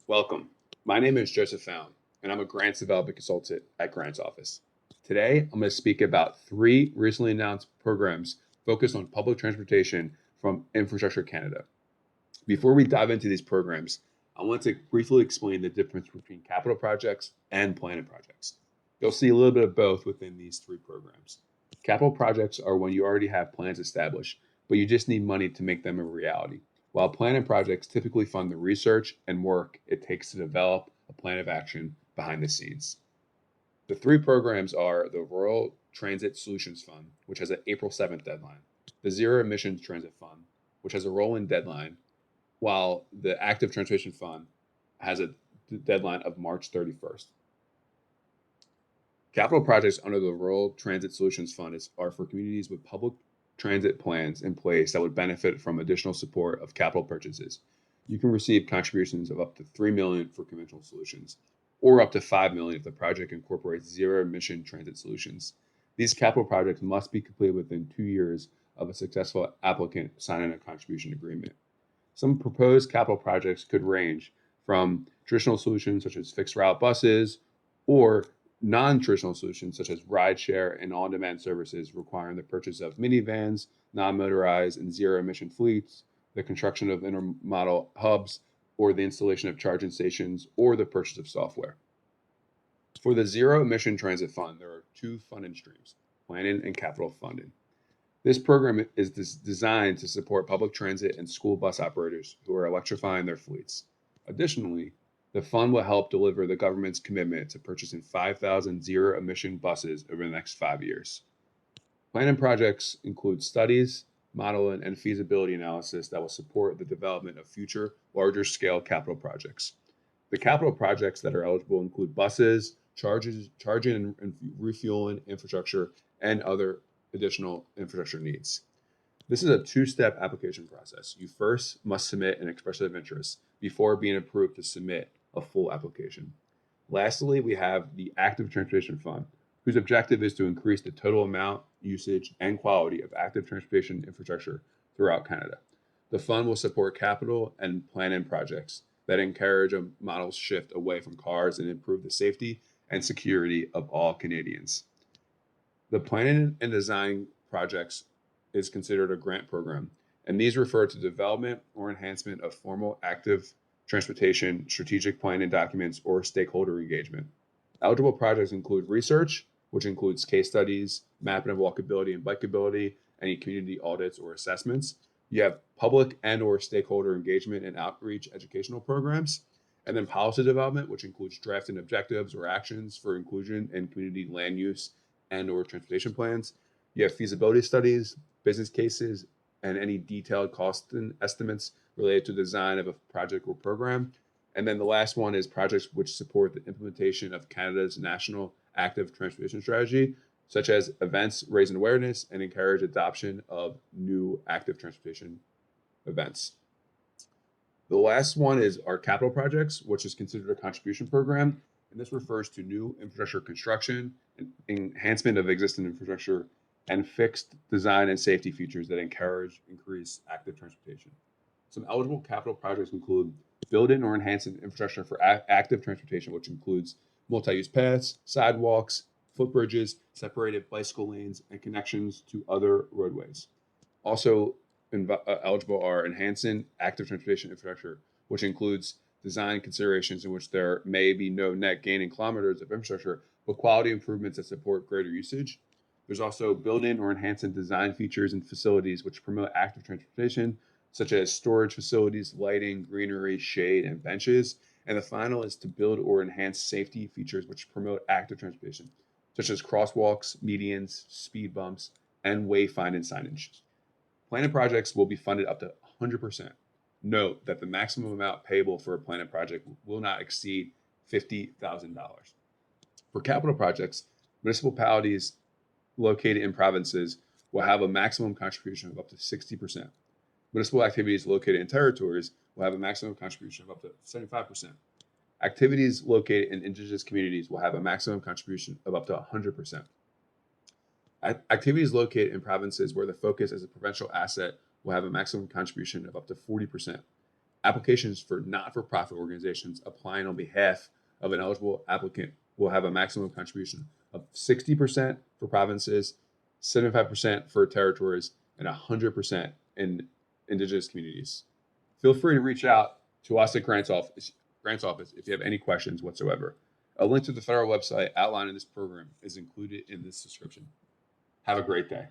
Welcome. My name is Joseph Found, and I'm a grants development consultant at Grants Office. Today, I'm going to speak about three recently announced programs focused on public transportation from Infrastructure Canada. Before we dive into these programs, I want to briefly explain the difference between capital projects and planning projects. You'll see a little bit of both within these three programs. Capital projects are when you already have plans established, but you just need money to make them a reality, while planning projects typically fund the research and work it takes to develop a plan of action behind the scenes. The three programs are the Rural Transit Solutions Fund, which has an April 7th deadline, the Zero Emissions Transit Fund, which has a roll-in deadline, while the Active Transportation Fund has a deadline of March 31st. Capital projects under the Rural Transit Solutions Fund are for communities with public transit plans in place that would benefit from additional support of capital purchases. You can receive contributions of up to $3 million for conventional solutions, or up to $5 million if the project incorporates zero emission transit solutions. These capital projects must be completed within 2 years of a successful applicant signing a contribution agreement. Some proposed capital projects could range from traditional solutions such as fixed route buses or non-traditional solutions such as rideshare and on-demand services requiring the purchase of minivans, non-motorized and zero-emission fleets, the construction of intermodal hubs, or the installation of charging stations, or the purchase of software. For the Zero Emission Transit Fund, there are two funding streams, planning and capital funding. This program is designed to support public transit and school bus operators who are electrifying their fleets. Additionally, the fund will help deliver the government's commitment to purchasing 5,000 zero emission buses over the next 5 years. Planning projects include studies, modeling, and feasibility analysis that will support the development of future larger scale capital projects. The capital projects that are eligible include buses, charging and refueling infrastructure, and other additional infrastructure needs. This is a two-step application process. You first must submit an expression of interest before being approved to submit a full application. Lastly, we have the Active Transportation Fund, whose objective is to increase the total amount, usage, and quality of active transportation infrastructure throughout Canada. The fund will support capital and planning projects that encourage a model shift away from cars and improve the safety and security of all Canadians. The planning and design projects is considered a grant program, and these refer to development or enhancement of formal active transportation, strategic planning documents, or stakeholder engagement. Eligible projects include research, which includes case studies, mapping of walkability and bikeability, any community audits or assessments. You have public and or stakeholder engagement and outreach educational programs, and then policy development, which includes drafting objectives or actions for inclusion in community land use and or transportation plans. You have feasibility studies, business cases, and any detailed cost estimates related to design of a project or program. And then the last one is projects which support the implementation of Canada's national active transportation strategy, such as events raising awareness and encourage adoption of new active transportation events. The last one is our capital projects, which is considered a contribution program. And this refers to new infrastructure construction, and enhancement of existing infrastructure, and fixed design and safety features that encourage increased active transportation. Some eligible capital projects include building or enhancing infrastructure for active transportation, which includes multi-use paths, sidewalks, footbridges, separated bicycle lanes, and connections to other roadways. Also eligible are enhancing active transportation infrastructure, which includes design considerations in which there may be no net gain in kilometers of infrastructure, but quality improvements that support greater usage. There's also building or enhancing design features and facilities which promote active transportation, such as storage facilities, lighting, greenery, shade, and benches. And the final is to build or enhance safety features which promote active transportation, such as crosswalks, medians, speed bumps, and wayfinding signage. Planning projects will be funded up to 100%. Note that the maximum amount payable for a planning project will not exceed $50,000. For capital projects, municipalities located in provinces will have a maximum contribution of up to 60%. Municipal activities located in territories will have a maximum contribution of up to 75%. Activities located in Indigenous communities will have a maximum contribution of up to 100%. Activities located in provinces where the focus is a provincial asset will have a maximum contribution of up to 40%. Applications for not-for-profit organizations applying on behalf of an eligible applicant will have a maximum contribution of 60% for provinces, 75% for territories, and 100% in indigenous communities. Feel free to reach out to us at Grants Office if you have any questions whatsoever. A link to the federal website outlining this program is included in this description. Have a great day.